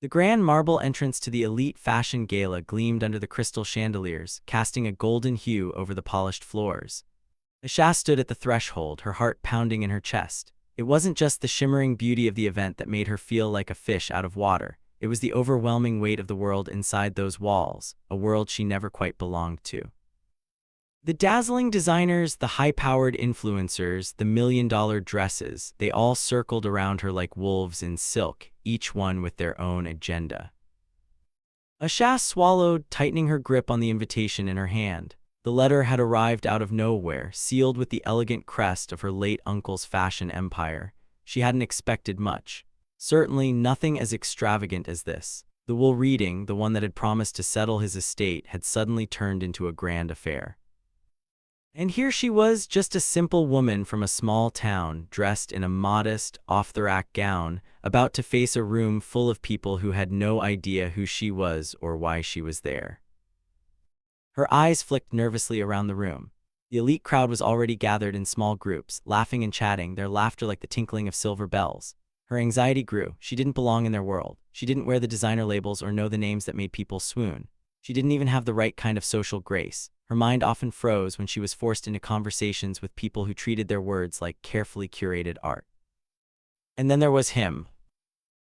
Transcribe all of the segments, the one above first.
The grand marble entrance to the elite fashion gala gleamed under the crystal chandeliers, casting a golden hue over the polished floors. Asha stood at the threshold, her heart pounding in her chest. It wasn't just the shimmering beauty of the event that made her feel like a fish out of water. It was the overwhelming weight of the world inside those walls, a world she never quite belonged to. The dazzling designers, the high-powered influencers, the million-dollar dresses, they all circled around her like wolves in silk, each one with their own agenda. Asha swallowed, tightening her grip on the invitation in her hand. The letter had arrived out of nowhere, sealed with the elegant crest of her late uncle's fashion empire. She hadn't expected much. Certainly nothing as extravagant as this. The will reading, the one that had promised to settle his estate, had suddenly turned into a grand affair. And here she was, just a simple woman from a small town, dressed in a modest, off-the-rack gown, about to face a room full of people who had no idea who she was or why she was there. Her eyes flicked nervously around the room. The elite crowd was already gathered in small groups, laughing and chatting, their laughter like the tinkling of silver bells. Her anxiety grew. She didn't belong in their world. She didn't wear the designer labels or know the names that made people swoon. She didn't even have the right kind of social grace. Her mind often froze when she was forced into conversations with people who treated their words like carefully curated art. And then there was him.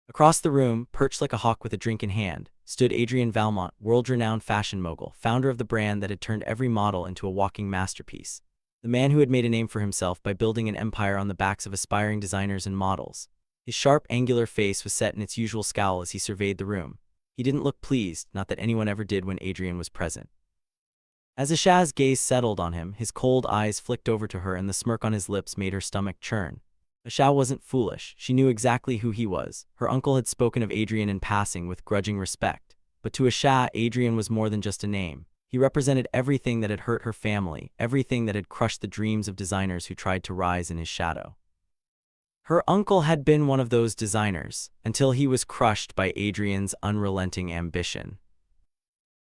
Across the room, perched like a hawk with a drink in hand, stood Adrian Valmont, world-renowned fashion mogul, founder of the brand that had turned every model into a walking masterpiece. The man who had made a name for himself by building an empire on the backs of aspiring designers and models. His sharp, angular face was set in its usual scowl as he surveyed the room. He didn't look pleased, not that anyone ever did when Adrian was present. As Asha's gaze settled on him, his cold eyes flicked over to her and the smirk on his lips made her stomach churn. Asha wasn't foolish. She knew exactly who he was. Her uncle had spoken of Adrian in passing with grudging respect. But to Asha, Adrian was more than just a name. He represented everything that had hurt her family, everything that had crushed the dreams of designers who tried to rise in his shadow. Her uncle had been one of those designers, until he was crushed by Adrian's unrelenting ambition.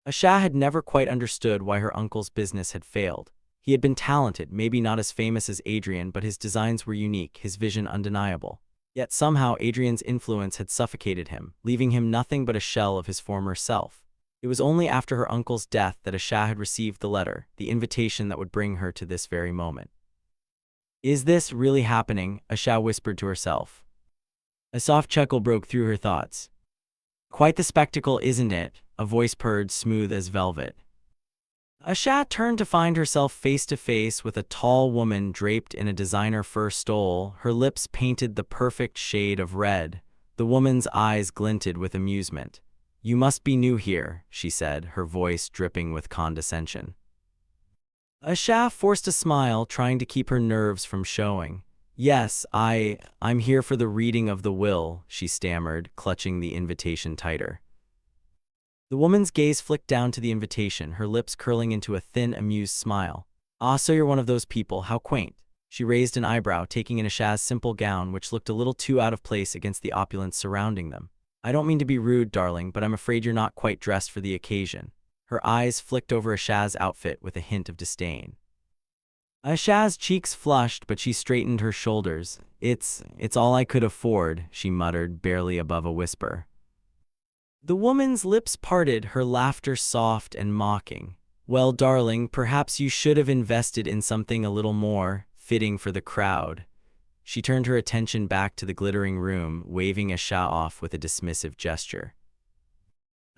Asha had never quite understood why her uncle's business had failed. He had been talented, maybe not as famous as Adrian, but his designs were unique, his vision undeniable. Yet somehow Adrian's influence had suffocated him, leaving him nothing but a shell of his former self. It was only after her uncle's death that Asha had received the letter, the invitation that would bring her to this very moment. Is this really happening? Asha whispered to herself. A soft chuckle broke through her thoughts. Quite the spectacle, isn't it? A voice purred, smooth as velvet. Asha turned to find herself face to face with a tall woman draped in a designer fur stole, her lips painted the perfect shade of red. The woman's eyes glinted with amusement. "You must be new here," she said, her voice dripping with condescension. Asha forced a smile, trying to keep her nerves from showing. "Yes, I'm here for the reading of the will," she stammered, clutching the invitation tighter. The woman's gaze flicked down to the invitation, her lips curling into a thin, amused smile. "Ah, so you're one of those people, how quaint." She raised an eyebrow, taking in Asha's simple gown, which looked a little too out of place against the opulence surrounding them. "I don't mean to be rude, darling, but I'm afraid you're not quite dressed for the occasion." Her eyes flicked over Asha's outfit with a hint of disdain. Asha's cheeks flushed, but she straightened her shoulders. It's all I could afford," she muttered, barely above a whisper. The woman's lips parted, her laughter soft and mocking. "Well, darling, perhaps you should have invested in something a little more fitting for the crowd." She turned her attention back to the glittering room, waving Asha off with a dismissive gesture.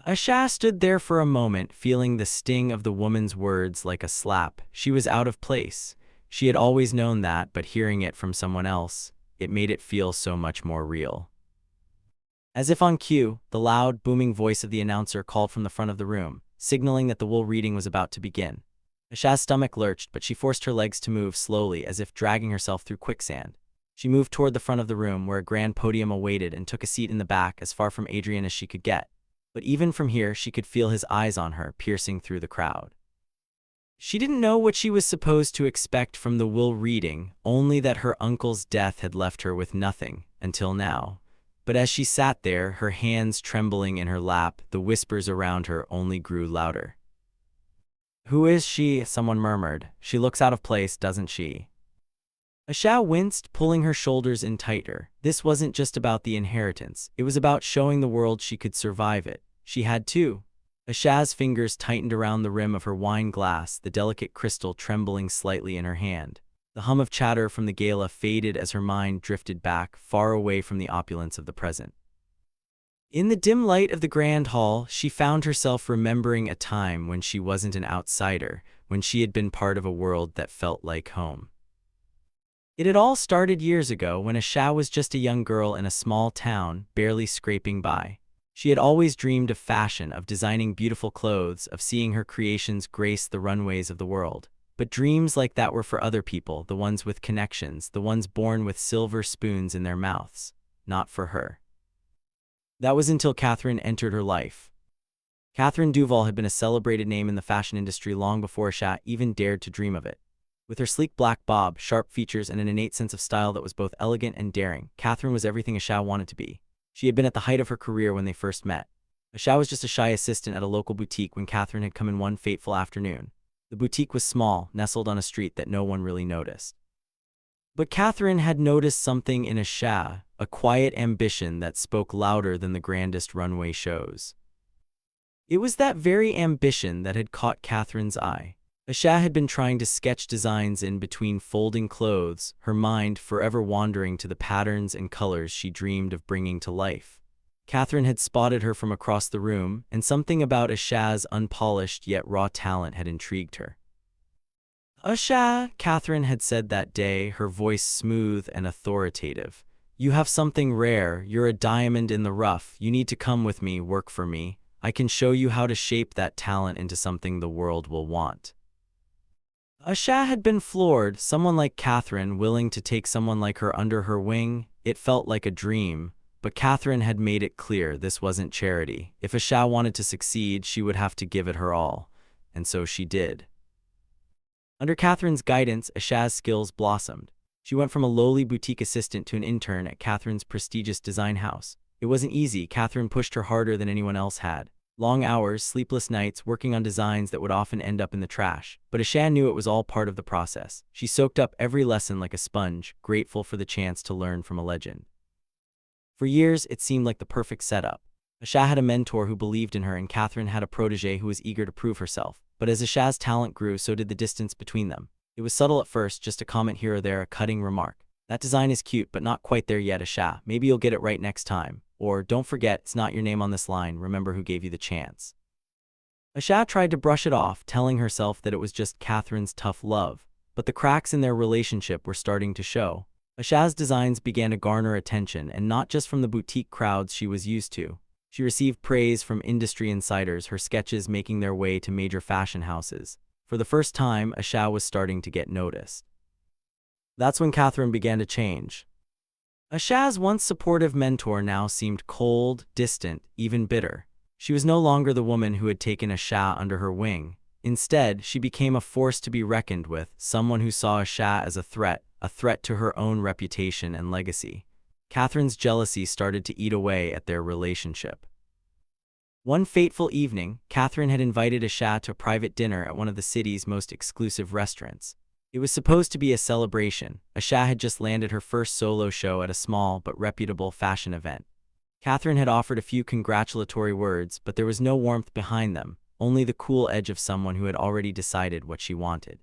Asha stood there for a moment, feeling the sting of the woman's words like a slap. She was out of place. She had always known that, but hearing it from someone else, it made it feel so much more real. As if on cue, the loud, booming voice of the announcer called from the front of the room, signaling that the will reading was about to begin. Asha's stomach lurched, but she forced her legs to move slowly, as if dragging herself through quicksand. She moved toward the front of the room, where a grand podium awaited, and took a seat in the back, as far from Adrian as she could get. But even from here, she could feel his eyes on her, piercing through the crowd. She didn't know what she was supposed to expect from the will reading, only that her uncle's death had left her with nothing, until now. But as she sat there, her hands trembling in her lap, the whispers around her only grew louder. "Who is she?" someone murmured. "She looks out of place, doesn't she?" Asha winced, pulling her shoulders in tighter. This wasn't just about the inheritance. It was about showing the world she could survive it. She had too. Asha's fingers tightened around the rim of her wine glass, the delicate crystal trembling slightly in her hand. The hum of chatter from the gala faded as her mind drifted back, far away from the opulence of the present. In the dim light of the grand hall, she found herself remembering a time when she wasn't an outsider, when she had been part of a world that felt like home. It had all started years ago when Asha was just a young girl in a small town, barely scraping by. She had always dreamed of fashion, of designing beautiful clothes, of seeing her creations grace the runways of the world. But dreams like that were for other people, the ones with connections, the ones born with silver spoons in their mouths, not for her. That was until Catherine entered her life. Catherine Duval had been a celebrated name in the fashion industry long before Asha even dared to dream of it. With her sleek black bob, sharp features, and an innate sense of style that was both elegant and daring, Catherine was everything Asha wanted to be. She had been at the height of her career when they first met. Asha was just a shy assistant at a local boutique when Catherine had come in one fateful afternoon. The boutique was small, nestled on a street that no one really noticed. But Catherine had noticed something in Asha, a quiet ambition that spoke louder than the grandest runway shows. It was that very ambition that had caught Catherine's eye. Asha had been trying to sketch designs in between folding clothes, her mind forever wandering to the patterns and colors she dreamed of bringing to life. Catherine had spotted her from across the room, and something about Asha's unpolished yet raw talent had intrigued her. "Asha," Catherine had said that day, her voice smooth and authoritative. "You have something rare, you're a diamond in the rough, you need to come with me, work for me. I can show you how to shape that talent into something the world will want." Asha had been floored, someone like Catherine willing to take someone like her under her wing. It felt like a dream, but Catherine had made it clear this wasn't charity. If Asha wanted to succeed, she would have to give it her all, and so she did. Under Catherine's guidance, Asha's skills blossomed. She went from a lowly boutique assistant to an intern at Catherine's prestigious design house. It wasn't easy. Catherine pushed her harder than anyone else had. Long hours, sleepless nights, working on designs that would often end up in the trash. But Asha knew it was all part of the process. She soaked up every lesson like a sponge, grateful for the chance to learn from a legend. For years, it seemed like the perfect setup. Asha had a mentor who believed in her, and Catherine had a protege who was eager to prove herself. But as Asha's talent grew, so did the distance between them. It was subtle at first, just a comment here or there, a cutting remark. "That design is cute, but not quite there yet, Asha. Maybe you'll get it right next time." Or, "Don't forget, it's not your name on this line. Remember who gave you the chance." Asha tried to brush it off, telling herself that it was just Catherine's tough love. But the cracks in their relationship were starting to show. Asha's designs began to garner attention, and not just from the boutique crowds she was used to. She received praise from industry insiders, her sketches making their way to major fashion houses. For the first time, Asha was starting to get noticed. That's when Catherine began to change. Asha's once supportive mentor now seemed cold, distant, even bitter. She was no longer the woman who had taken Asha under her wing. Instead, she became a force to be reckoned with, someone who saw Asha as a threat to her own reputation and legacy. Catherine's jealousy started to eat away at their relationship. One fateful evening, Catherine had invited Asha to a private dinner at one of the city's most exclusive restaurants. It was supposed to be a celebration. Asha had just landed her first solo show at a small but reputable fashion event. Catherine had offered a few congratulatory words, but there was no warmth behind them, only the cool edge of someone who had already decided what she wanted.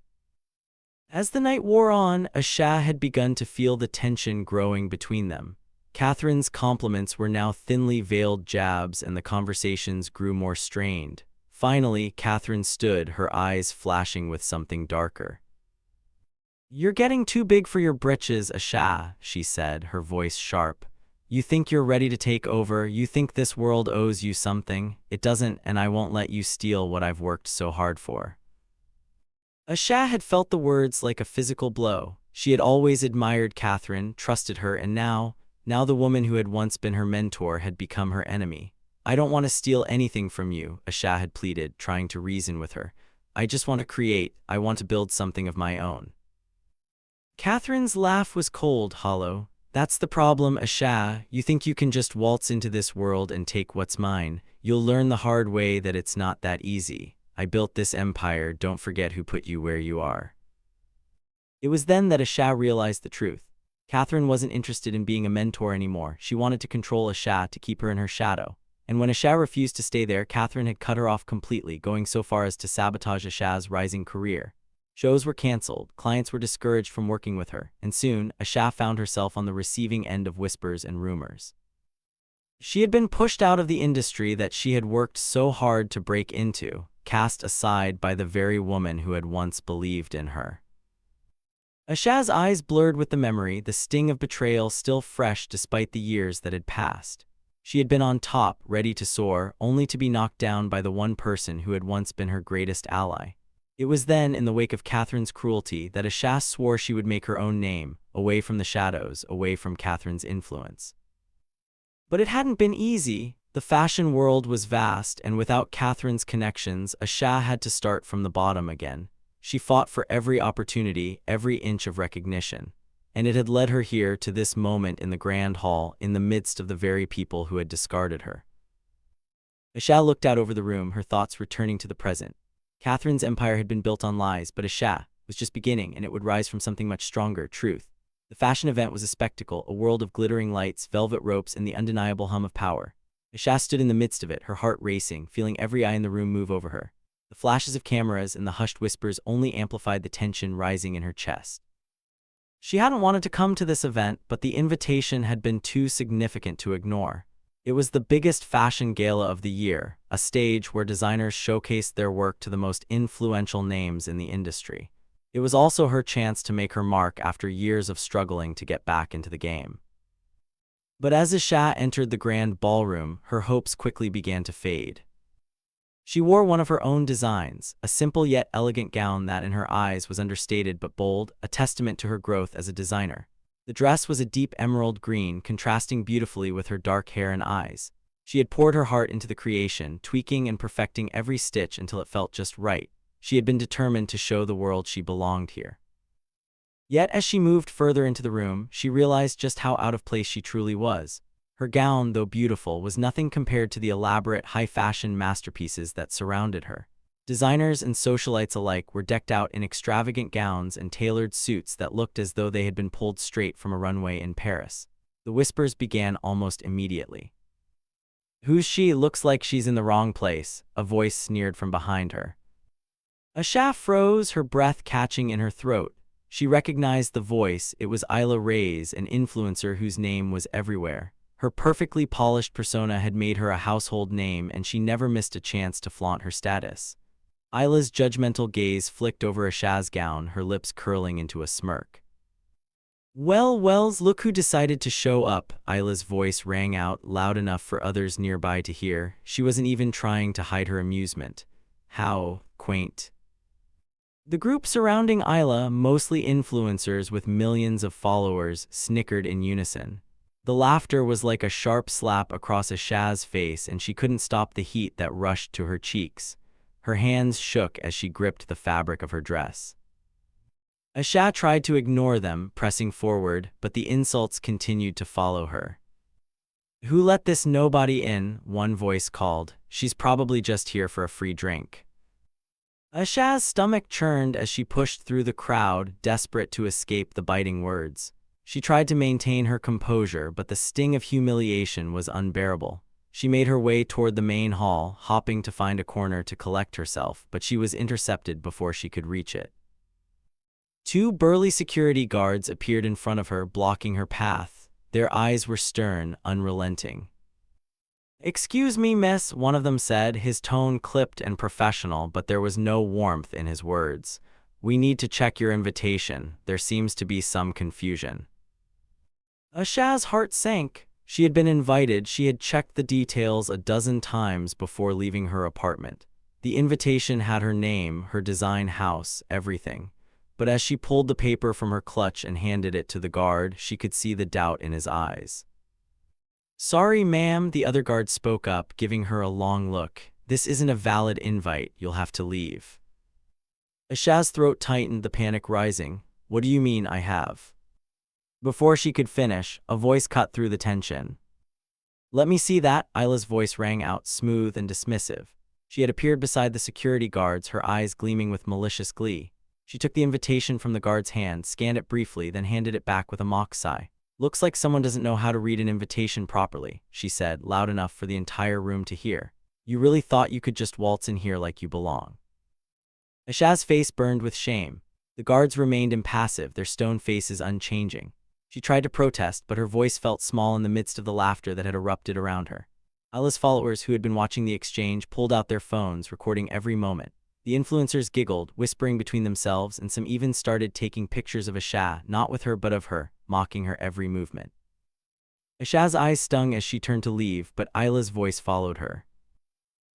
As the night wore on, Asha had begun to feel the tension growing between them. Catherine's compliments were now thinly veiled jabs, and the conversations grew more strained. Finally, Catherine stood, her eyes flashing with something darker. "You're getting too big for your britches, Asha," she said, her voice sharp. "You think you're ready to take over, you think this world owes you something. It doesn't, and I won't let you steal what I've worked so hard for." Asha had felt the words like a physical blow. She had always admired Catherine, trusted her, and now the woman who had once been her mentor had become her enemy. "I don't want to steal anything from you," Asha had pleaded, trying to reason with her. "I just want to create. I want to build something of my own." Catherine's laugh was cold, hollow. "That's the problem, Asha. You think you can just waltz into this world and take what's mine. You'll learn the hard way that it's not that easy. I built this empire, don't forget who put you where you are." It was then that Asha realized the truth. Catherine wasn't interested in being a mentor anymore. She wanted to control Asha to keep her in her shadow. And when Asha refused to stay there, Catherine had cut her off completely, going so far as to sabotage Asha's rising career. Shows were cancelled, clients were discouraged from working with her, and soon, Asha found herself on the receiving end of whispers and rumors. She had been pushed out of the industry that she had worked so hard to break into, cast aside by the very woman who had once believed in her. Asha's eyes blurred with the memory, the sting of betrayal still fresh despite the years that had passed. She had been on top, ready to soar, only to be knocked down by the one person who had once been her greatest ally. It was then, in the wake of Catherine's cruelty, that Asha swore she would make her own name, away from the shadows, away from Catherine's influence. But it hadn't been easy. The fashion world was vast, and without Catherine's connections, Asha had to start from the bottom again. She fought for every opportunity, every inch of recognition. And it had led her here to this moment in the grand hall, in the midst of the very people who had discarded her. Asha looked out over the room, her thoughts returning to the present. Catherine's empire had been built on lies, but Asha was just beginning, and it would rise from something much stronger, truth. The fashion event was a spectacle, a world of glittering lights, velvet ropes, and the undeniable hum of power. Asha stood in the midst of it, her heart racing, feeling every eye in the room move over her. The flashes of cameras and the hushed whispers only amplified the tension rising in her chest. She hadn't wanted to come to this event, but the invitation had been too significant to ignore. It was the biggest fashion gala of the year, a stage where designers showcased their work to the most influential names in the industry. It was also her chance to make her mark after years of struggling to get back into the game. But as Asha entered the grand ballroom, her hopes quickly began to fade. She wore one of her own designs, a simple yet elegant gown that in her eyes was understated but bold, a testament to her growth as a designer. The dress was a deep emerald green, contrasting beautifully with her dark hair and eyes. She had poured her heart into the creation, tweaking and perfecting every stitch until it felt just right. She had been determined to show the world she belonged here. Yet as she moved further into the room, she realized just how out of place she truly was. Her gown, though beautiful, was nothing compared to the elaborate, high-fashion masterpieces that surrounded her. Designers and socialites alike were decked out in extravagant gowns and tailored suits that looked as though they had been pulled straight from a runway in Paris. The whispers began almost immediately. "Who's she? Looks like she's in the wrong place," a voice sneered from behind her. Asha froze, her breath catching in her throat. She recognized the voice. It was Isla Reyes, an influencer whose name was everywhere. Her perfectly polished persona had made her a household name, and she never missed a chance to flaunt her status. Isla's judgmental gaze flicked over Asha's gown, her lips curling into a smirk. "Well, Wells, look who decided to show up," Isla's voice rang out, loud enough for others nearby to hear. She wasn't even trying to hide her amusement. How quaint. The group surrounding Isla, mostly influencers with millions of followers, snickered in unison. The laughter was like a sharp slap across Asha's face, and she couldn't stop the heat that rushed to her cheeks. Her hands shook as she gripped the fabric of her dress. Asha tried to ignore them, pressing forward, but the insults continued to follow her. "Who let this nobody in?" one voice called. "She's probably just here for a free drink." Asha's stomach churned as she pushed through the crowd, desperate to escape the biting words. She tried to maintain her composure, but the sting of humiliation was unbearable. She made her way toward the main hall, hopping to find a corner to collect herself, but she was intercepted before she could reach it. Two burly security guards appeared in front of her, blocking her path. Their eyes were stern, unrelenting. "Excuse me, miss," one of them said, his tone clipped and professional, but there was no warmth in his words. "We need to check your invitation. There seems to be some confusion." Asha's heart sank. She had been invited. She had checked the details a dozen times before leaving her apartment. The invitation had her name, her design house, everything. But as she pulled the paper from her clutch and handed it to the guard, she could see the doubt in his eyes. "Sorry, ma'am," the other guard spoke up, giving her a long look. "This isn't a valid invite. You'll have to leave." Asha's throat tightened, the panic rising. "What do you mean I have?" Before she could finish, a voice cut through the tension. "Let me see that," Isla's voice rang out, smooth and dismissive. She had appeared beside the security guards, her eyes gleaming with malicious glee. She took the invitation from the guard's hand, scanned it briefly, then handed it back with a mock sigh. "Looks like someone doesn't know how to read an invitation properly," she said, loud enough for the entire room to hear. "You really thought you could just waltz in here like you belong." Aisha's face burned with shame. The guards remained impassive, their stone faces unchanging. She tried to protest, but her voice felt small in the midst of the laughter that had erupted around her. Ayla's followers, who had been watching the exchange, pulled out their phones, recording every moment. The influencers giggled, whispering between themselves, and some even started taking pictures of Aisha, not with her but of her, mocking her every movement. Aisha's eyes stung as she turned to leave, but Ayla's voice followed her.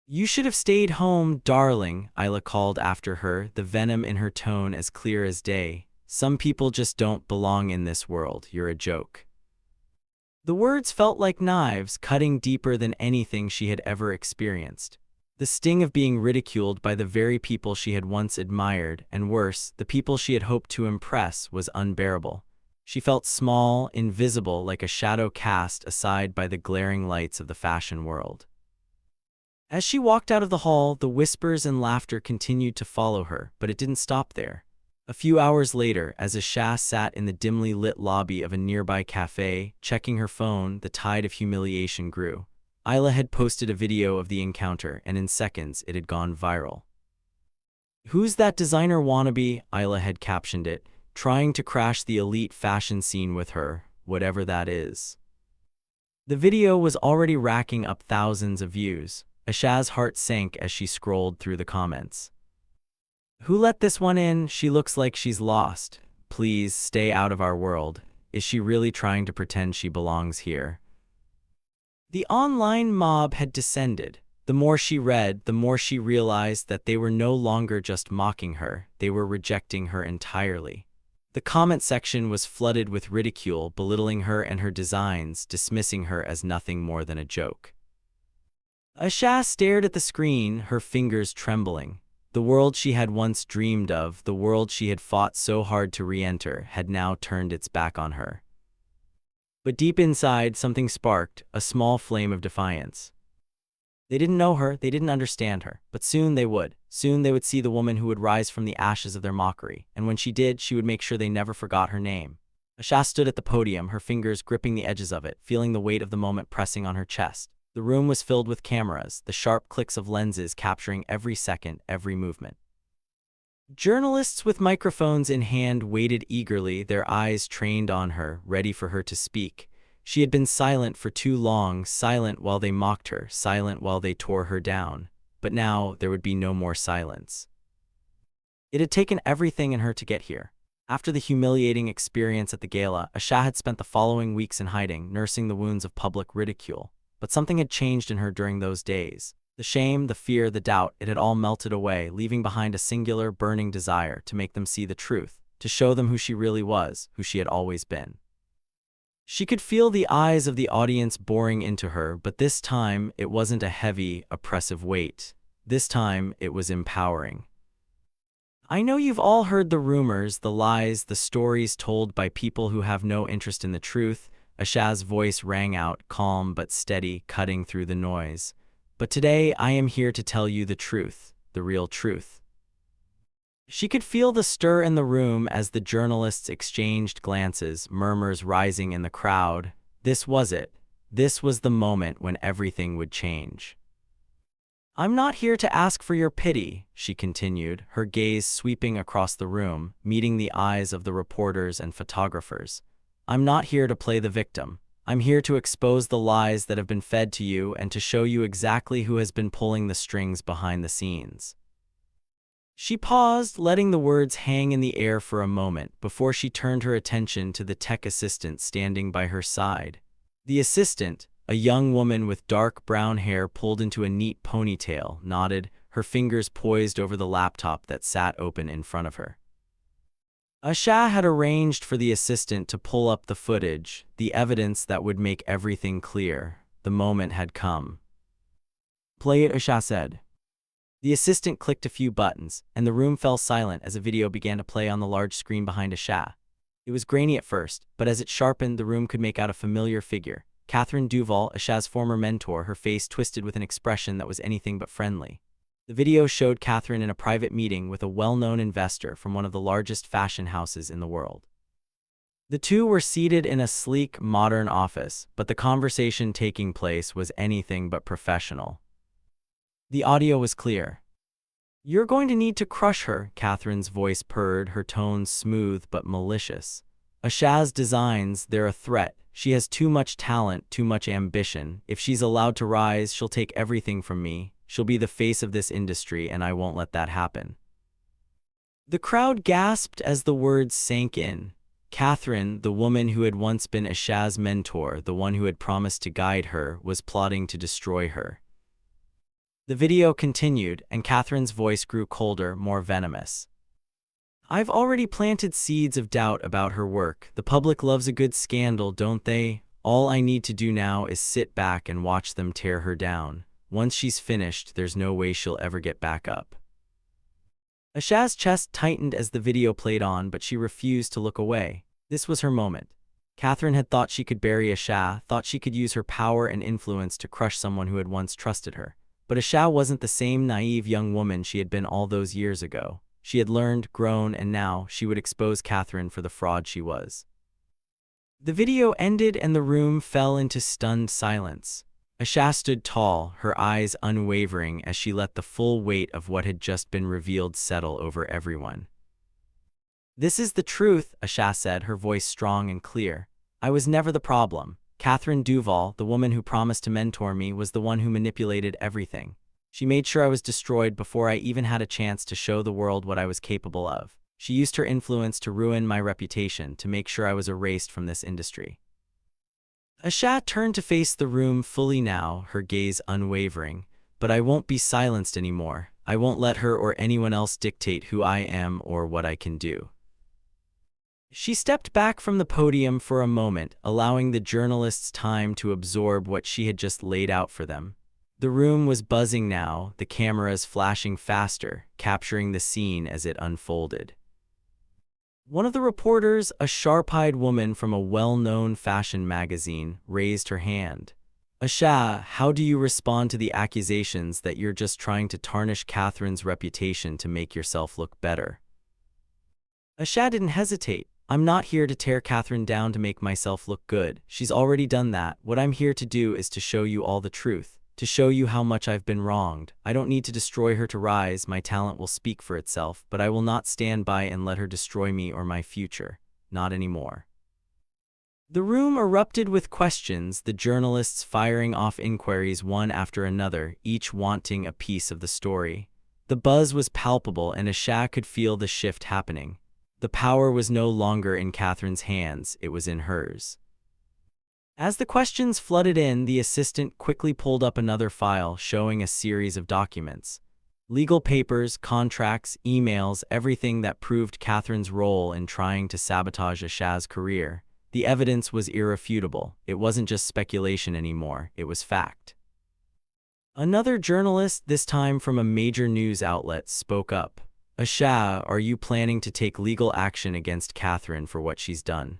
"You should have stayed home, darling," Ayla called after her, the venom in her tone as clear as day. "Some people just don't belong in this world. You're a joke." The words felt like knives, cutting deeper than anything she had ever experienced. The sting of being ridiculed by the very people she had once admired, and worse, the people she had hoped to impress, was unbearable. She felt small, invisible, like a shadow cast aside by the glaring lights of the fashion world. As she walked out of the hall, the whispers and laughter continued to follow her, but it didn't stop there. A few hours later, as Aisha sat in the dimly lit lobby of a nearby cafe, checking her phone, the tide of humiliation grew. Ayla had posted a video of the encounter, and in seconds it had gone viral. "Who's that designer wannabe?" Ayla had captioned it, "trying to crash the elite fashion scene with her, whatever that is." The video was already racking up thousands of views. Aisha's heart sank as she scrolled through the comments. "Who let this one in? She looks like she's lost. Please stay out of our world. Is she really trying to pretend she belongs here?" The online mob had descended. The more she read, the more she realized that they were no longer just mocking her, they were rejecting her entirely. The comment section was flooded with ridicule, belittling her and her designs, dismissing her as nothing more than a joke. Aisha stared at the screen, her fingers trembling. The world she had once dreamed of, the world she had fought so hard to re-enter, had now turned its back on her. But deep inside, something sparked, a small flame of defiance. They didn't know her, they didn't understand her, but soon they would. Soon they would see the woman who would rise from the ashes of their mockery, and when she did, she would make sure they never forgot her name. Aisha stood at the podium, her fingers gripping the edges of it, feeling the weight of the moment pressing on her chest. The room was filled with cameras, the sharp clicks of lenses capturing every second, every movement. Journalists with microphones in hand waited eagerly, their eyes trained on her, ready for her to speak. She had been silent for too long, silent while they mocked her, silent while they tore her down. But now there would be no more silence. It had taken everything in her to get here. After the humiliating experience at the gala, Aisha had spent the following weeks in hiding, nursing the wounds of public ridicule. But something had changed in her during those days. The shame, the fear, the doubt, it had all melted away, leaving behind a singular, burning desire to make them see the truth, to show them who she really was, who she had always been. She could feel the eyes of the audience boring into her, but this time it wasn't a heavy, oppressive weight. This time it was empowering. "I know you've all heard the rumors, the lies, the stories told by people who have no interest in the truth." Aisha's voice rang out, calm but steady, cutting through the noise. "But today I am here to tell you the truth, the real truth." She could feel the stir in the room as the journalists exchanged glances, murmurs rising in the crowd. This was it. This was the moment when everything would change. "I'm not here to ask for your pity," she continued, her gaze sweeping across the room, meeting the eyes of the reporters and photographers. "I'm not here to play the victim. I'm here to expose the lies that have been fed to you and to show you exactly who has been pulling the strings behind the scenes." She paused, letting the words hang in the air for a moment before she turned her attention to the tech assistant standing by her side. The assistant, a young woman with dark brown hair pulled into a neat ponytail, nodded, her fingers poised over the laptop that sat open in front of her. Aisha had arranged for the assistant to pull up the footage, the evidence that would make everything clear. The moment had come. "Play it," Aisha said. The assistant clicked a few buttons, and the room fell silent as a video began to play on the large screen behind Aisha. It was grainy at first, but as it sharpened, the room could make out a familiar figure. Catherine Duval, Aisha's former mentor, her face twisted with an expression that was anything but friendly. The video showed Catherine in a private meeting with a well-known investor from one of the largest fashion houses in the world. The two were seated in a sleek, modern office, but the conversation taking place was anything but professional. The audio was clear. "You're going to need to crush her," Catherine's voice purred, her tone smooth but malicious. "Ashaz designs, they're a threat. She has too much talent, too much ambition. If she's allowed to rise, she'll take everything from me. She'll be the face of this industry, and I won't let that happen." The crowd gasped as the words sank in. Catherine, the woman who had once been Ashaz's mentor, the one who had promised to guide her, was plotting to destroy her. The video continued, and Catherine's voice grew colder, more venomous. "I've already planted seeds of doubt about her work. The public loves a good scandal, don't they? All I need to do now is sit back and watch them tear her down. Once she's finished, there's no way she'll ever get back up." Ashaz's chest tightened as the video played on, but she refused to look away. This was her moment. Catherine had thought she could bury Ashaz, thought she could use her power and influence to crush someone who had once trusted her. But Ashaz wasn't the same naive young woman she had been all those years ago. She had learned, grown, and now she would expose Catherine for the fraud she was. The video ended and the room fell into stunned silence. Ashaz stood tall, her eyes unwavering as she let the full weight of what had just been revealed settle over everyone. "This is the truth," Ashaz said, her voice strong and clear. "I was never the problem. Catherine Duval, the woman who promised to mentor me, was the one who manipulated everything. She made sure I was destroyed before I even had a chance to show the world what I was capable of. She used her influence to ruin my reputation, to make sure I was erased from this industry." Ashaz turned to face the room fully now, her gaze unwavering. "But I won't be silenced anymore. I won't let her or anyone else dictate who I am or what I can do." She stepped back from the podium for a moment, allowing the journalists time to absorb what she had just laid out for them. The room was buzzing now, the cameras flashing faster, capturing the scene as it unfolded. One of the reporters, a sharp-eyed woman from a well-known fashion magazine, raised her hand. "Ashaz, how do you respond to the accusations that you're just trying to tarnish Catherine's reputation to make yourself look better?" Ashaz didn't hesitate. "I'm not here to tear Catherine down to make myself look good. She's already done that. What I'm here to do is to show you all the truth, to show you how much I've been wronged. I don't need to destroy her to rise. My talent will speak for itself, but I will not stand by and let her destroy me or my future. Not anymore." The room erupted with questions, the journalists firing off inquiries one after another, each wanting a piece of the story. The buzz was palpable, and Ashaz could feel the shift happening. The power was no longer in Catherine's hands, it was in hers. As the questions flooded in, the assistant quickly pulled up another file showing a series of documents. Legal papers, contracts, emails, everything that proved Catherine's role in trying to sabotage Ashaz's career. The evidence was irrefutable. It wasn't just speculation anymore, it was fact. Another journalist, this time from a major news outlet, spoke up. "Ashaz, are you planning to take legal action against Catherine for what she's done?"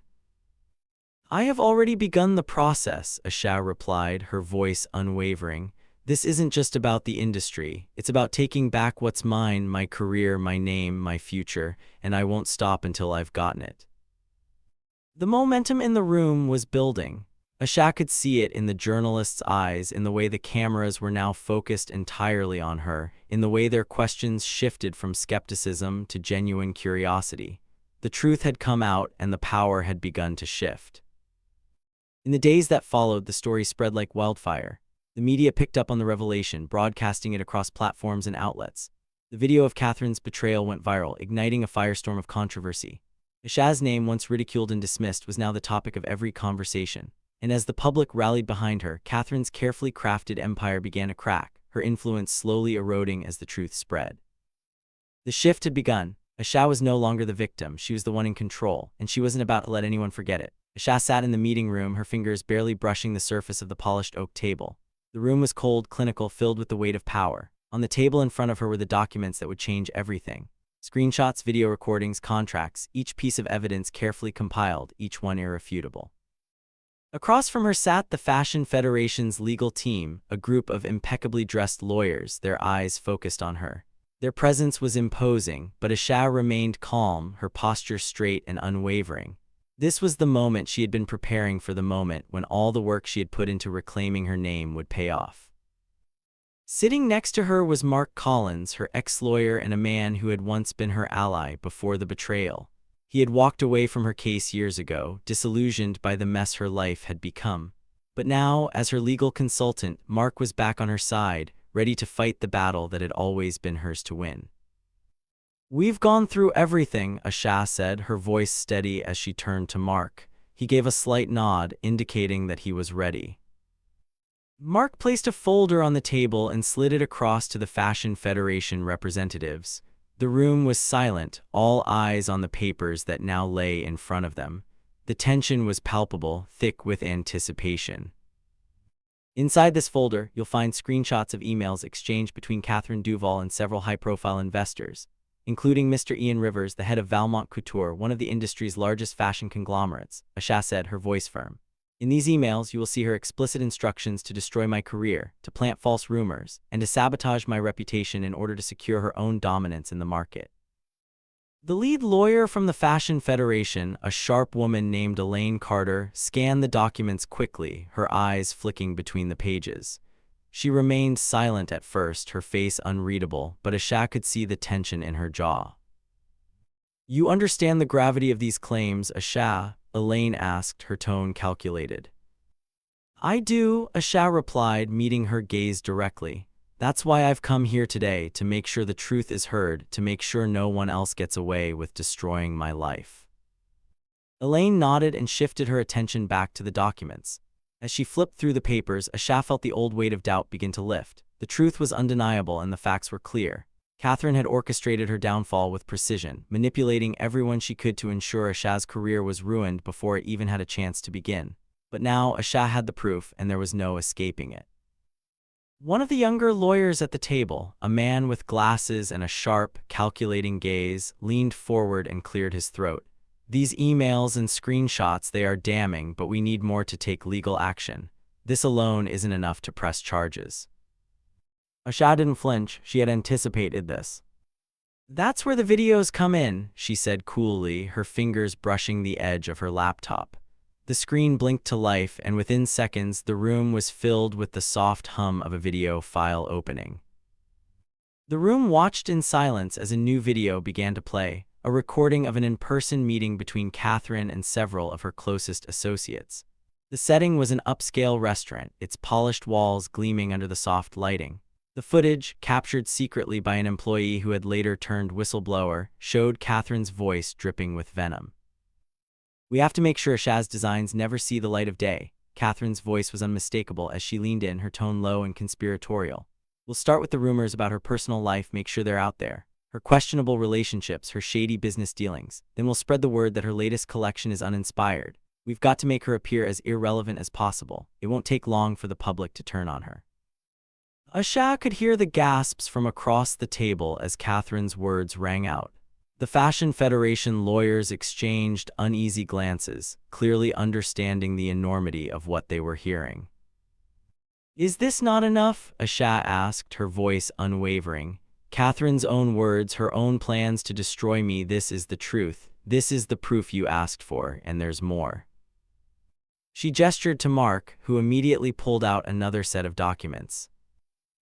"I have already begun the process," Ashaz replied, her voice unwavering. "This isn't just about the industry. It's about taking back what's mine, my career, my name, my future, and I won't stop until I've gotten it." The momentum in the room was building. Ashaz could see it in the journalists' eyes, in the way the cameras were now focused entirely on her, in the way their questions shifted from skepticism to genuine curiosity. The truth had come out, and the power had begun to shift. In the days that followed, the story spread like wildfire. The media picked up on the revelation, broadcasting it across platforms and outlets. The video of Catherine's betrayal went viral, igniting a firestorm of controversy. Ashaz's name, once ridiculed and dismissed, was now the topic of every conversation. And as the public rallied behind her, Catherine's carefully crafted empire began to crack, her influence slowly eroding as the truth spread. The shift had begun. Ashaz was no longer the victim, she was the one in control, and she wasn't about to let anyone forget it. Ashaz sat in the meeting room, her fingers barely brushing the surface of the polished oak table. The room was cold, clinical, filled with the weight of power. On the table in front of her were the documents that would change everything. Screenshots, video recordings, contracts, each piece of evidence carefully compiled, each one irrefutable. Across from her sat the Fashion Federation's legal team, a group of impeccably dressed lawyers, their eyes focused on her. Their presence was imposing, but Asha remained calm, her posture straight and unwavering. This was the moment she had been preparing for, the moment when all the work she had put into reclaiming her name would pay off. Sitting next to her was Mark Collins, her ex-lawyer and a man who had once been her ally before the betrayal. He had walked away from her case years ago, disillusioned by the mess her life had become. But now, as her legal consultant, Mark was back on her side, ready to fight the battle that had always been hers to win. "We've gone through everything," Asha said, her voice steady as she turned to Mark. He gave a slight nod, indicating that he was ready. Mark placed a folder on the table and slid it across to the Fashion Federation representatives. The room was silent, all eyes on the papers that now lay in front of them. The tension was palpable, thick with anticipation. Inside this folder, you'll find screenshots of emails exchanged between Catherine Duval and several high-profile investors, including Mr. Ian Rivers, the head of Valmont Couture, one of the industry's largest fashion conglomerates, Asha said, her voice firm. "In these emails, you will see her explicit instructions to destroy my career, to plant false rumors, and to sabotage my reputation in order to secure her own dominance in the market." The lead lawyer from the Fashion Federation, a sharp woman named Elaine Carter, scanned the documents quickly, her eyes flicking between the pages. She remained silent at first, her face unreadable, but Asha could see the tension in her jaw. "You understand the gravity of these claims, Asha?" Elaine asked, her tone calculated. "I do," Asha replied, meeting her gaze directly. "That's why I've come here today, to make sure the truth is heard, to make sure no one else gets away with destroying my life." Elaine nodded and shifted her attention back to the documents. As she flipped through the papers, Asha felt the old weight of doubt begin to lift. The truth was undeniable and the facts were clear. Catherine had orchestrated her downfall with precision, manipulating everyone she could to ensure Asha's career was ruined before it even had a chance to begin. But now Asha had the proof, and there was no escaping it. One of the younger lawyers at the table, a man with glasses and a sharp, calculating gaze, leaned forward and cleared his throat. "These emails and screenshots, they are damning, but we need more to take legal action. This alone isn't enough to press charges." Asha didn't flinch. She had anticipated this. "That's where the videos come in," she said coolly, her fingers brushing the edge of her laptop. The screen blinked to life, and within seconds, the room was filled with the soft hum of a video file opening. The room watched in silence as a new video began to play, a recording of an in-person meeting between Catherine and several of her closest associates. The setting was an upscale restaurant, its polished walls gleaming under the soft lighting. The footage, captured secretly by an employee who had later turned whistleblower, showed Catherine's voice dripping with venom. "We have to make sure Asha's designs never see the light of day." Catherine's voice was unmistakable as she leaned in, her tone low and conspiratorial. "We'll start with the rumors about her personal life, make sure they're out there. Her questionable relationships, her shady business dealings. Then we'll spread the word that her latest collection is uninspired. We've got to make her appear as irrelevant as possible. It won't take long for the public to turn on her." Asha could hear the gasps from across the table as Catherine's words rang out. The Fashion Federation lawyers exchanged uneasy glances, clearly understanding the enormity of what they were hearing. "Is this not enough?" Asha asked, her voice unwavering. "Catherine's own words, her own plans to destroy me. This is the truth. This is the proof you asked for, and there's more." She gestured to Mark, who immediately pulled out another set of documents.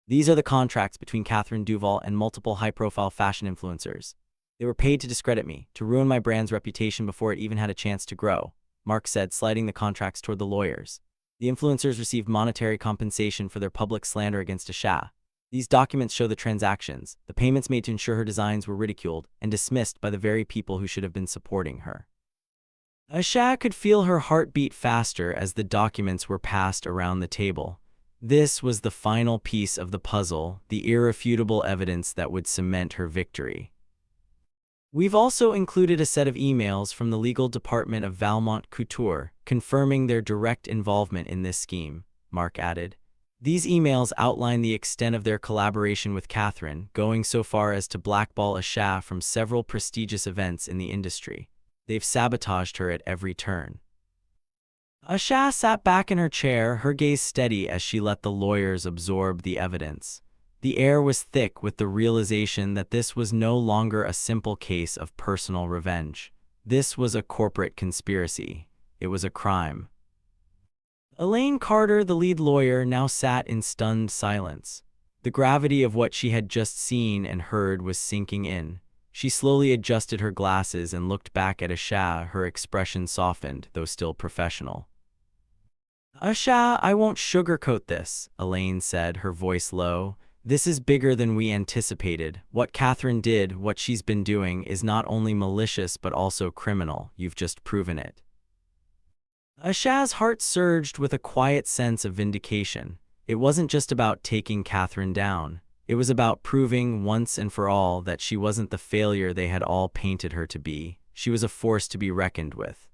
"These are the contracts between Catherine Duval and multiple high-profile fashion influencers. They were paid to discredit me, to ruin my brand's reputation before it even had a chance to grow," Mark said, sliding the contracts toward the lawyers. "The influencers received monetary compensation for their public slander against Asha. These documents show the transactions, the payments made to ensure her designs were ridiculed and dismissed by the very people who should have been supporting her." Asha could feel her heart beat faster as the documents were passed around the table. This was the final piece of the puzzle, the irrefutable evidence that would cement her victory. "We've also included a set of emails from the legal department of Valmont Couture, confirming their direct involvement in this scheme," Mark added. "These emails outline the extent of their collaboration with Catherine, going so far as to blackball Asha from several prestigious events in the industry. They've sabotaged her at every turn." Asha sat back in her chair, her gaze steady as she let the lawyers absorb the evidence. The air was thick with the realization that this was no longer a simple case of personal revenge. This was a corporate conspiracy. It was a crime. Elaine Carter, the lead lawyer, now sat in stunned silence. The gravity of what she had just seen and heard was sinking in. She slowly adjusted her glasses and looked back at Asha, her expression softened, though still professional. Asha, I won't sugarcoat this, Elaine said, her voice low. This is bigger than we anticipated. What Catherine did, what she's been doing, is not only malicious but also criminal. You've just proven it. Asha's heart surged with a quiet sense of vindication. It wasn't just about taking Catherine down. It was about proving once and for all that she wasn't the failure they had all painted her to be. She was a force to be reckoned with.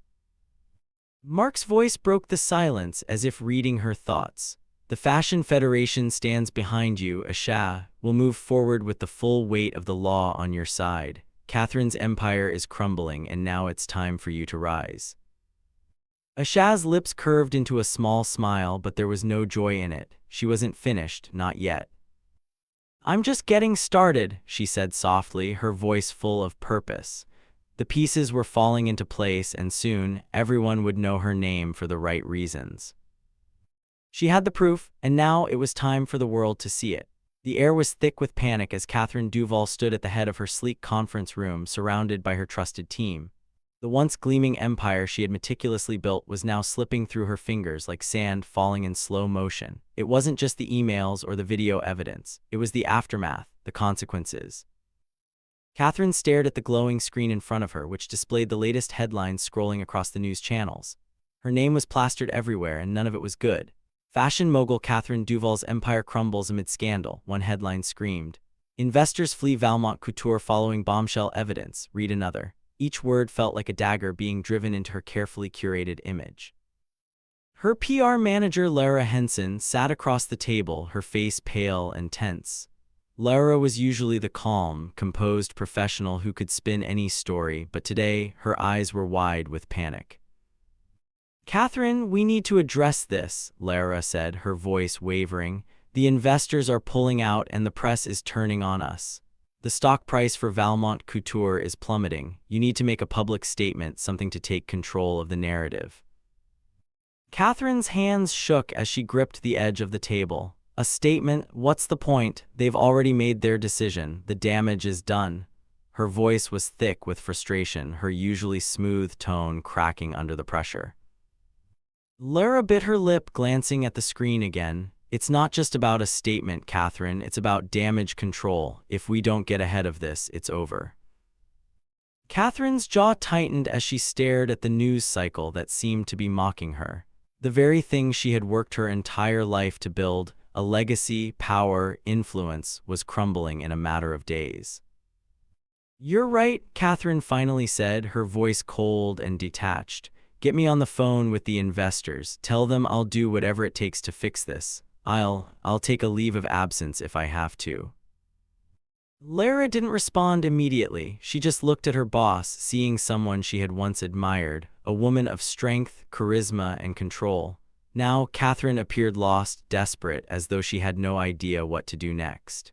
Mark's voice broke the silence as if reading her thoughts. The Fashion Federation stands behind you, Asha. Will move forward with the full weight of the law on your side. Catherine's empire is crumbling, and now it's time for you to rise. Asha's lips curved into a small smile, but there was no joy in it. She wasn't finished, not yet. I'm just getting started, she said softly, her voice full of purpose. The pieces were falling into place, and soon everyone would know her name for the right reasons. She had the proof, and now it was time for the world to see it. The air was thick with panic as Catherine Duval stood at the head of her sleek conference room, surrounded by her trusted team. The once gleaming empire she had meticulously built was now slipping through her fingers like sand falling in slow motion. It wasn't just the emails or the video evidence. It was the aftermath, the consequences. Catherine stared at the glowing screen in front of her, which displayed the latest headlines scrolling across the news channels. Her name was plastered everywhere, and none of it was good. Fashion mogul Catherine Duval's empire crumbles amid scandal, one headline screamed. Investors flee Valmont Couture following bombshell evidence, read another. Each word felt like a dagger being driven into her carefully curated image. Her PR manager, Lara Henson, sat across the table, her face pale and tense. Lara was usually the calm, composed professional who could spin any story, but today her eyes were wide with panic. Catherine, we need to address this, Lara said, her voice wavering. The investors are pulling out and the press is turning on us. The stock price for Valmont Couture is plummeting. You need to make a public statement, something to take control of the narrative. Catherine's hands shook as she gripped the edge of the table. A statement? What's the point? They've already made their decision. The damage is done. Her voice was thick with frustration, her usually smooth tone cracking under the pressure. Lara bit her lip, glancing at the screen again. It's not just about a statement, Catherine. It's about damage control. If we don't get ahead of this, it's over. Catherine's jaw tightened as she stared at the news cycle that seemed to be mocking her. The very thing she had worked her entire life to build, a legacy, power, influence, was crumbling in a matter of days. You're right, Catherine finally said, her voice cold and detached. Get me on the phone with the investors. Tell them I'll do whatever it takes to fix this. I'll take a leave of absence if I have to. Lara didn't respond immediately. She just looked at her boss, seeing someone she had once admired, a woman of strength, charisma, and control. Now, Catherine appeared lost, desperate, as though she had no idea what to do next.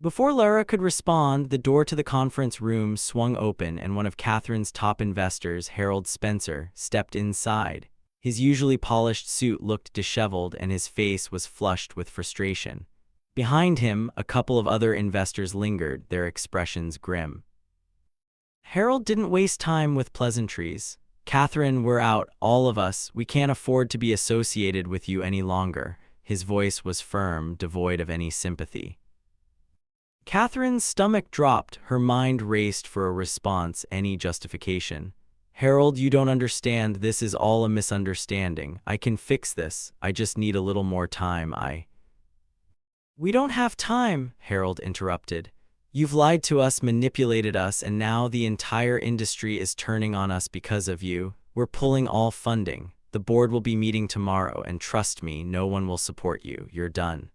Before Lara could respond, the door to the conference room swung open and one of Catherine's top investors, Harold Spencer, stepped inside. His usually polished suit looked disheveled and his face was flushed with frustration. Behind him, a couple of other investors lingered, their expressions grim. Harold didn't waste time with pleasantries. Catherine, we're out, all of us. We can't afford to be associated with you any longer. His voice was firm, devoid of any sympathy. Catherine's stomach dropped, her mind raced for a response, any justification. Harold, you don't understand. This is all a misunderstanding. I can fix this. I just need a little more time. We don't have time, Harold interrupted. You've lied to us, manipulated us, and now the entire industry is turning on us because of you. We're pulling all funding. The board will be meeting tomorrow, and trust me, no one will support you. You're done.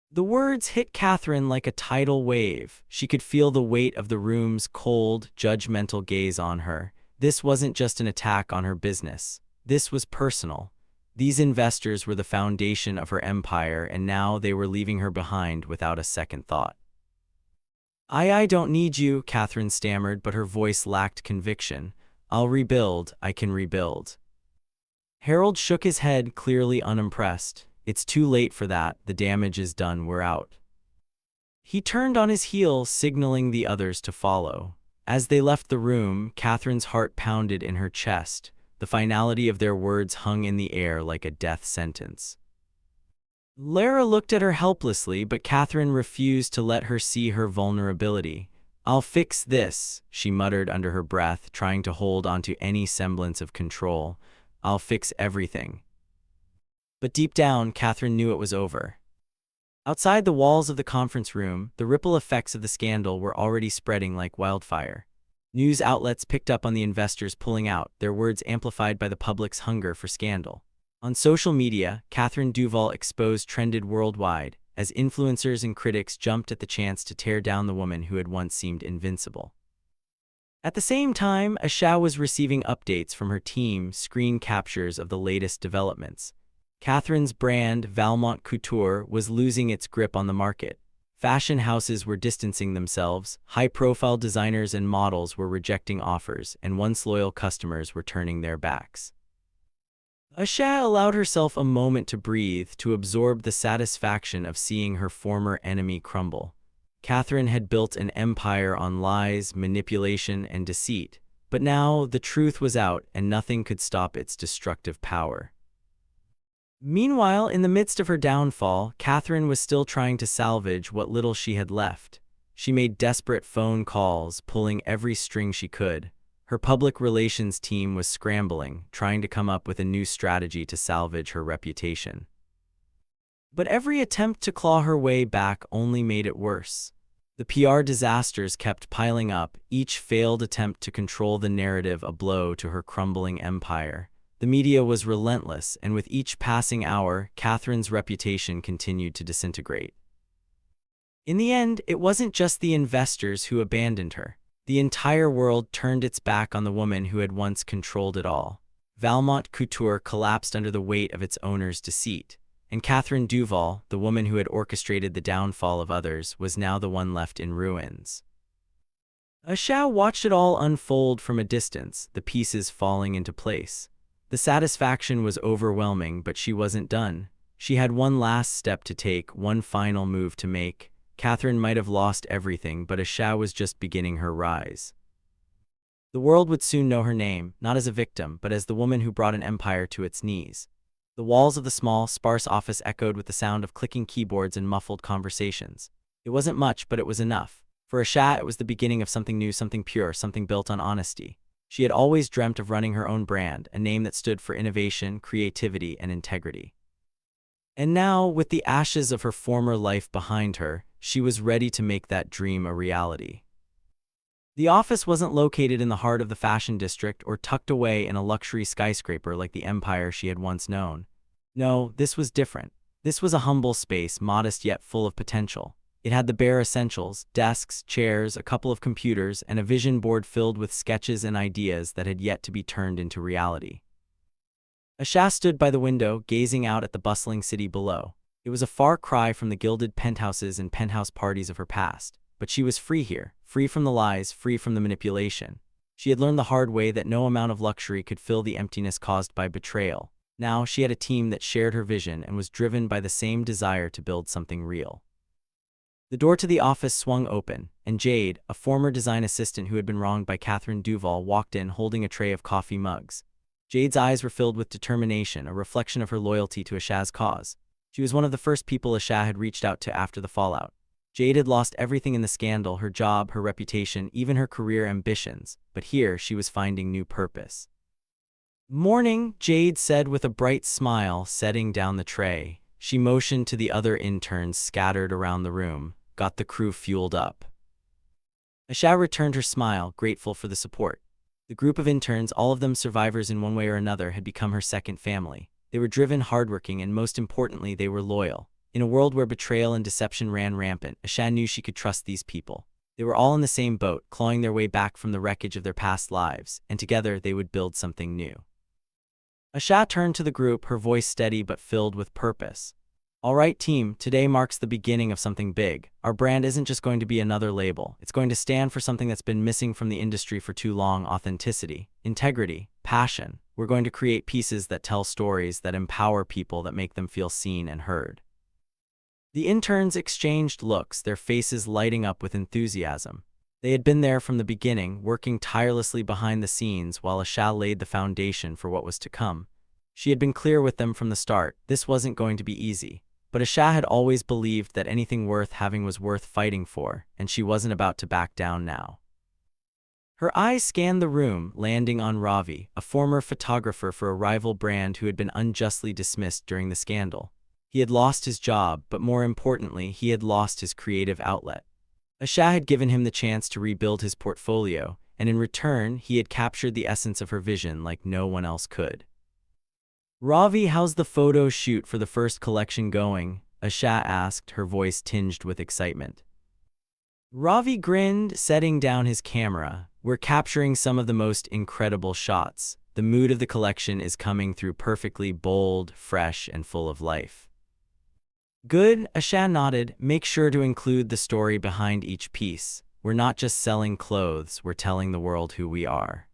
The words hit Catherine like a tidal wave. She could feel the weight of the room's cold, judgmental gaze on her. This wasn't just an attack on her business. This was personal. These investors were the foundation of her empire, and now they were leaving her behind without a second thought. I don't need you, Catherine stammered, but her voice lacked conviction. I'll rebuild, I can rebuild. Harold shook his head, clearly unimpressed. It's too late for that, the damage is done, we're out. He turned on his heel, signaling the others to follow. As they left the room, Catherine's heart pounded in her chest. The finality of their words hung in the air like a death sentence. Lara looked at her helplessly, but Catherine refused to let her see her vulnerability. I'll fix this, she muttered under her breath, trying to hold onto any semblance of control. I'll fix everything. But deep down, Catherine knew it was over. Outside the walls of the conference room, the ripple effects of the scandal were already spreading like wildfire. News outlets picked up on the investors pulling out, their words amplified by the public's hunger for scandal. On social media, Catherine Duval exposed trended worldwide, as influencers and critics jumped at the chance to tear down the woman who had once seemed invincible. At the same time, Asha was receiving updates from her team, screen captures of the latest developments. Catherine's brand, Valmont Couture, was losing its grip on the market. Fashion houses were distancing themselves, high-profile designers and models were rejecting offers, and once loyal customers were turning their backs. Asha allowed herself a moment to breathe, to absorb the satisfaction of seeing her former enemy crumble. Catherine had built an empire on lies, manipulation, and deceit, but now the truth was out and nothing could stop its destructive power. Meanwhile, in the midst of her downfall, Catherine was still trying to salvage what little she had left. She made desperate phone calls, pulling every string she could. Her public relations team was scrambling, trying to come up with a new strategy to salvage her reputation. But every attempt to claw her way back only made it worse. The PR disasters kept piling up, each failed attempt to control the narrative a blow to her crumbling empire. The media was relentless, and with each passing hour, Catherine's reputation continued to disintegrate. In the end, it wasn't just the investors who abandoned her. The entire world turned its back on the woman who had once controlled it all. Valmont Couture collapsed under the weight of its owner's deceit, and Catherine Duval, the woman who had orchestrated the downfall of others, was now the one left in ruins. Asha watched it all unfold from a distance, the pieces falling into place. The satisfaction was overwhelming, but she wasn't done. She had one last step to take, one final move to make. Catherine might have lost everything, but Asha was just beginning her rise. The world would soon know her name, not as a victim, but as the woman who brought an empire to its knees. The walls of the small, sparse office echoed with the sound of clicking keyboards and muffled conversations. It wasn't much, but it was enough. For Asha, it was the beginning of something new, something pure, something built on honesty. She had always dreamt of running her own brand, a name that stood for innovation, creativity, and integrity. And now, with the ashes of her former life behind her, she was ready to make that dream a reality. The office wasn't located in the heart of the fashion district or tucked away in a luxury skyscraper like the empire she had once known. No, this was different. This was a humble space, modest yet full of potential. It had the bare essentials: desks, chairs, a couple of computers, and a vision board filled with sketches and ideas that had yet to be turned into reality. Asha stood by the window, gazing out at the bustling city below. It was a far cry from the gilded penthouses and penthouse parties of her past, but she was free here, free from the lies, free from the manipulation. She had learned the hard way that no amount of luxury could fill the emptiness caused by betrayal. Now she had a team that shared her vision and was driven by the same desire to build something real. The door to the office swung open, and Jade, a former design assistant who had been wronged by Catherine Duval, walked in holding a tray of coffee mugs. Jade's eyes were filled with determination, a reflection of her loyalty to Asha's cause. She was one of the first people Asha had reached out to after the fallout. Jade had lost everything in the scandal: her job, her reputation, even her career ambitions, but here she was finding new purpose. "Morning," Jade said with a bright smile, setting down the tray. She motioned to the other interns scattered around the room, got the crew fueled up. Asha returned her smile, grateful for the support. The group of interns, all of them survivors in one way or another, had become her second family. They were driven, hardworking, and most importantly, they were loyal. In a world where betrayal and deception ran rampant, Asha knew she could trust these people. They were all in the same boat, clawing their way back from the wreckage of their past lives, and together they would build something new. Asha turned to the group, her voice steady but filled with purpose. All right, team, today marks the beginning of something big. Our brand isn't just going to be another label. It's going to stand for something that's been missing from the industry for too long: authenticity, integrity, passion. We're going to create pieces that tell stories, that empower people, that make them feel seen and heard. The interns exchanged looks, their faces lighting up with enthusiasm. They had been there from the beginning, working tirelessly behind the scenes while Asha laid the foundation for what was to come. She had been clear with them from the start: this wasn't going to be easy. But Asha had always believed that anything worth having was worth fighting for, and she wasn't about to back down now. Her eyes scanned the room, landing on Ravi, a former photographer for a rival brand who had been unjustly dismissed during the scandal. He had lost his job, but more importantly, he had lost his creative outlet. Asha had given him the chance to rebuild his portfolio, and in return, he had captured the essence of her vision like no one else could. "Ravi, how's the photo shoot for the first collection going?" Asha asked, her voice tinged with excitement. Ravi grinned, setting down his camera. "We're capturing some of the most incredible shots. The mood of the collection is coming through perfectly: bold, fresh, and full of life." "Good," Asha nodded. "Make sure to include the story behind each piece. We're not just selling clothes, we're telling the world who we are."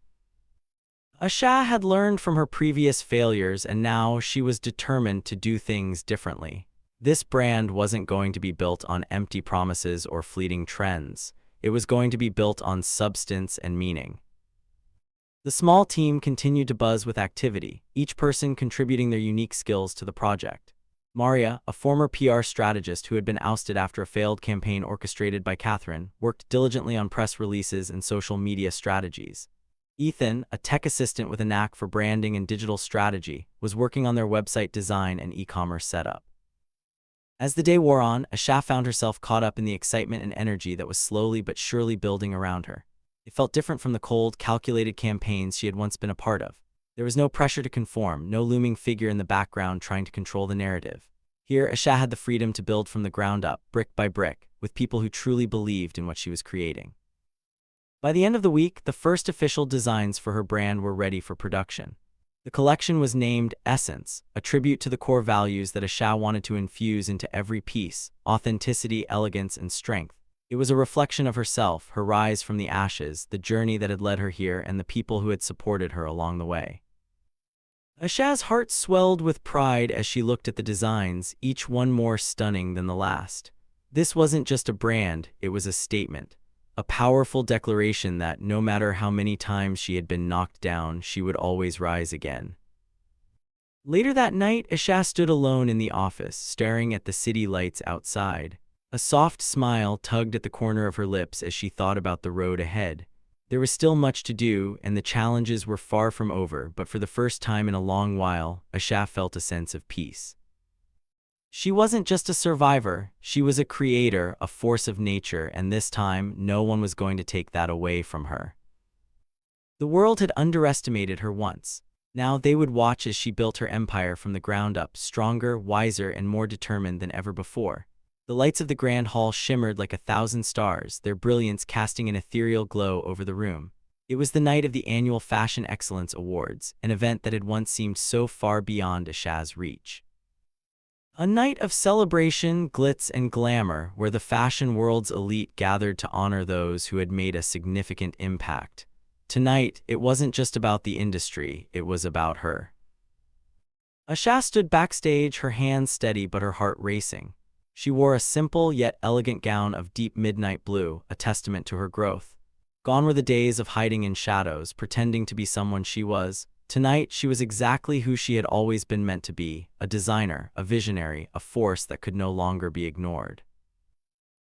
Asha had learned from her previous failures, and now she was determined to do things differently. This brand wasn't going to be built on empty promises or fleeting trends. It was going to be built on substance and meaning. The small team continued to buzz with activity, each person contributing their unique skills to the project. Maria, a former PR strategist who had been ousted after a failed campaign orchestrated by Catherine, worked diligently on press releases and social media strategies. Ethan, a tech assistant with a knack for branding and digital strategy, was working on their website design and e-commerce setup. As the day wore on, Asha found herself caught up in the excitement and energy that was slowly but surely building around her. It felt different from the cold, calculated campaigns she had once been a part of. There was no pressure to conform, no looming figure in the background trying to control the narrative. Here, Asha had the freedom to build from the ground up, brick by brick, with people who truly believed in what she was creating. By the end of the week, the first official designs for her brand were ready for production. The collection was named Essence, a tribute to the core values that Asha wanted to infuse into every piece: authenticity, elegance, and strength. It was a reflection of herself, her rise from the ashes, the journey that had led her here, and the people who had supported her along the way. Asha's heart swelled with pride as she looked at the designs, each one more stunning than the last. This wasn't just a brand, it was a statement. A powerful declaration that, no matter how many times she had been knocked down, she would always rise again. Later that night, Asha stood alone in the office, staring at the city lights outside. A soft smile tugged at the corner of her lips as she thought about the road ahead. There was still much to do, and the challenges were far from over, but for the first time in a long while, Asha felt a sense of peace. She wasn't just a survivor, she was a creator, a force of nature, and this time, no one was going to take that away from her. The world had underestimated her once. Now they would watch as she built her empire from the ground up, stronger, wiser, and more determined than ever before. The lights of the grand hall shimmered like 1,000 stars, their brilliance casting an ethereal glow over the room. It was the night of the annual Fashion Excellence Awards, an event that had once seemed so far beyond Asha's reach. A night of celebration, glitz, and glamour, where the fashion world's elite gathered to honor those who had made a significant impact. Tonight, it wasn't just about the industry, it was about her. Asha stood backstage, her hands steady but her heart racing. She wore a simple yet elegant gown of deep midnight blue, a testament to her growth. Gone were the days of hiding in shadows, pretending to be someone she was. Tonight, she was exactly who she had always been meant to be: a designer, a visionary, a force that could no longer be ignored.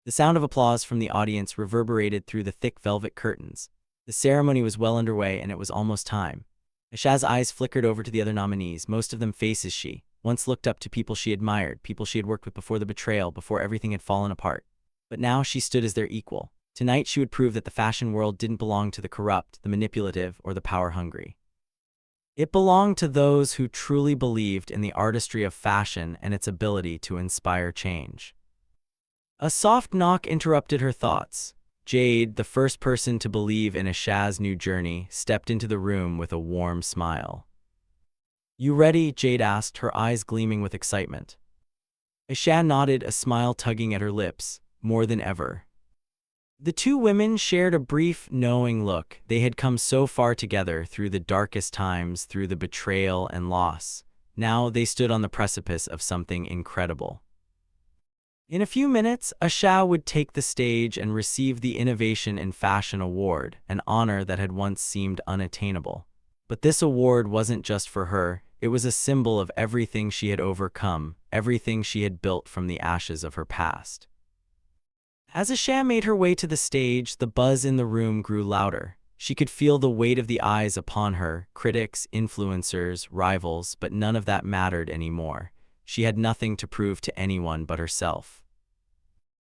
The sound of applause from the audience reverberated through the thick velvet curtains. The ceremony was well underway, and it was almost time. Asha's eyes flickered over to the other nominees, most of them faces she once looked up to, people she admired, people she had worked with before the betrayal, before everything had fallen apart. But now she stood as their equal. Tonight she would prove that the fashion world didn't belong to the corrupt, the manipulative, or the power-hungry. It belonged to those who truly believed in the artistry of fashion and its ability to inspire change. A soft knock interrupted her thoughts. Jade, the first person to believe in Asha's new journey, stepped into the room with a warm smile. You ready? Jade asked, her eyes gleaming with excitement. Asha nodded, a smile tugging at her lips, more than ever. The two women shared a brief, knowing look. They had come so far together through the darkest times, through the betrayal and loss. Now they stood on the precipice of something incredible. In a few minutes, Asha would take the stage and receive the Innovation in Fashion Award, an honor that had once seemed unattainable. But this award wasn't just for her. It was a symbol of everything she had overcome, everything she had built from the ashes of her past. As Asha made her way to the stage, the buzz in the room grew louder. She could feel the weight of the eyes upon her, critics, influencers, rivals, but none of that mattered anymore. She had nothing to prove to anyone but herself.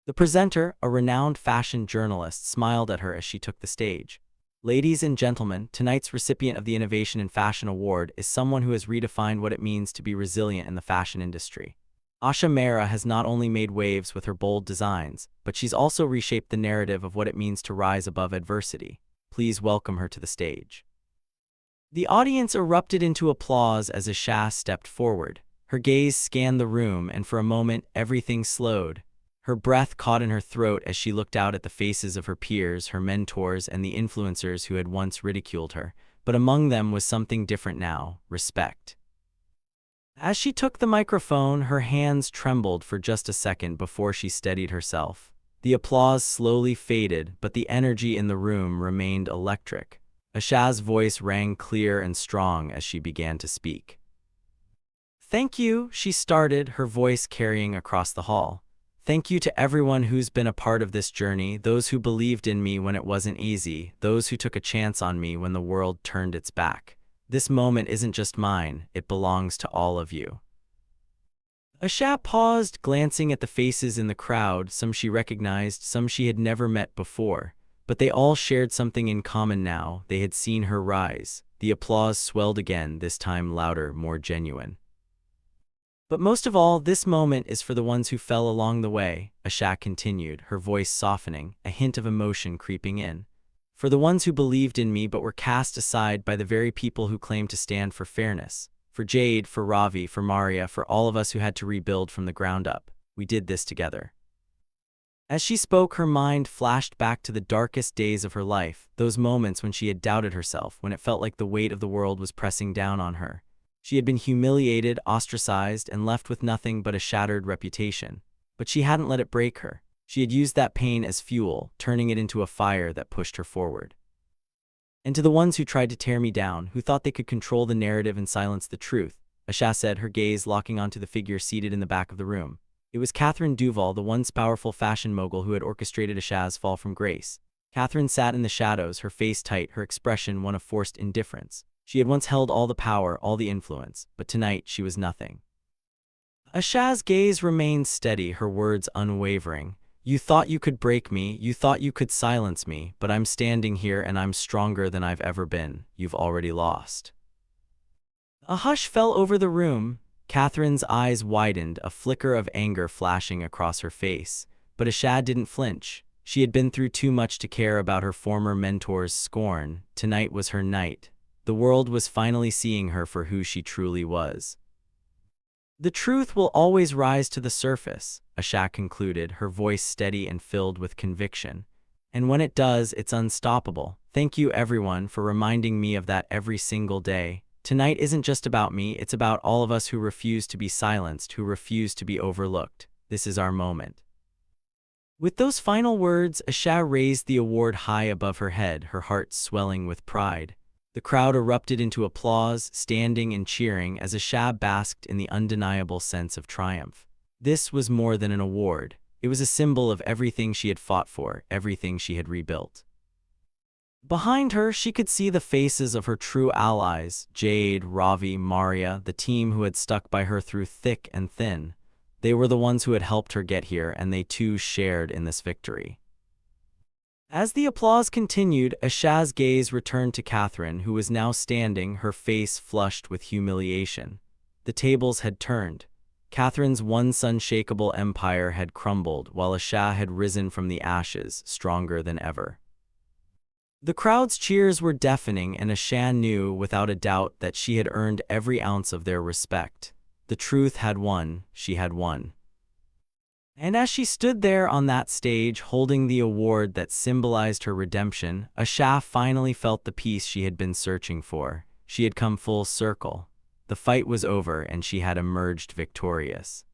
The presenter, a renowned fashion journalist, smiled at her as she took the stage. Ladies and gentlemen, tonight's recipient of the Innovation in Fashion Award is someone who has redefined what it means to be resilient in the fashion industry. Asha Mehra has not only made waves with her bold designs, but she's also reshaped the narrative of what it means to rise above adversity. Please welcome her to the stage. The audience erupted into applause as Asha stepped forward. Her gaze scanned the room, and for a moment, everything slowed. Her breath caught in her throat as she looked out at the faces of her peers, her mentors, and the influencers who had once ridiculed her. But among them was something different now: respect. As she took the microphone, her hands trembled for just a second before she steadied herself. The applause slowly faded, but the energy in the room remained electric. Asha's voice rang clear and strong as she began to speak. "Thank you," she started, her voice carrying across the hall. "Thank you to everyone who's been a part of this journey, those who believed in me when it wasn't easy, those who took a chance on me when the world turned its back. This moment isn't just mine, it belongs to all of you." Asha paused, glancing at the faces in the crowd, some she recognized, some she had never met before. But they all shared something in common now: they had seen her rise. The applause swelled again, this time louder, more genuine. "But most of all, this moment is for the ones who fell along the way," Asha continued, her voice softening, a hint of emotion creeping in. "For the ones who believed in me but were cast aside by the very people who claimed to stand for fairness. For Jade, for Ravi, for Maria, for all of us who had to rebuild from the ground up. We did this together." As she spoke, her mind flashed back to the darkest days of her life, those moments when she had doubted herself, when it felt like the weight of the world was pressing down on her. She had been humiliated, ostracized, and left with nothing but a shattered reputation. But she hadn't let it break her. She had used that pain as fuel, turning it into a fire that pushed her forward. "And to the ones who tried to tear me down, who thought they could control the narrative and silence the truth," Asha said, her gaze locking onto the figure seated in the back of the room. It was Catherine Duval, the once powerful fashion mogul who had orchestrated Asha's fall from grace. Catherine sat in the shadows, her face tight, her expression one of forced indifference. She had once held all the power, all the influence, but tonight she was nothing. Asha's gaze remained steady, her words unwavering. "You thought you could break me, you thought you could silence me, but I'm standing here and I'm stronger than I've ever been. You've already lost." A hush fell over the room. Catherine's eyes widened, a flicker of anger flashing across her face. But Asha didn't flinch. She had been through too much to care about her former mentor's scorn. Tonight was her night. The world was finally seeing her for who she truly was. "The truth will always rise to the surface," Asha concluded, her voice steady and filled with conviction. "And when it does, it's unstoppable. Thank you, everyone, for reminding me of that every single day. Tonight isn't just about me, it's about all of us who refuse to be silenced, who refuse to be overlooked. This is our moment." With those final words, Asha raised the award high above her head, her heart swelling with pride. The crowd erupted into applause, standing and cheering as Asha basked in the undeniable sense of triumph. This was more than an award. It was a symbol of everything she had fought for, everything she had rebuilt. Behind her, she could see the faces of her true allies: Jade, Ravi, Maria, the team who had stuck by her through thick and thin. They were the ones who had helped her get here, and they too shared in this victory. As the applause continued, Asha's gaze returned to Catherine, who was now standing, her face flushed with humiliation. The tables had turned. Catherine's once unshakable empire had crumbled, while Asha had risen from the ashes, stronger than ever. The crowd's cheers were deafening, and Asha knew without a doubt that she had earned every ounce of their respect. The truth had won, she had won. And as she stood there on that stage holding the award that symbolized her redemption, Asha finally felt the peace she had been searching for. She had come full circle. The fight was over and she had emerged victorious.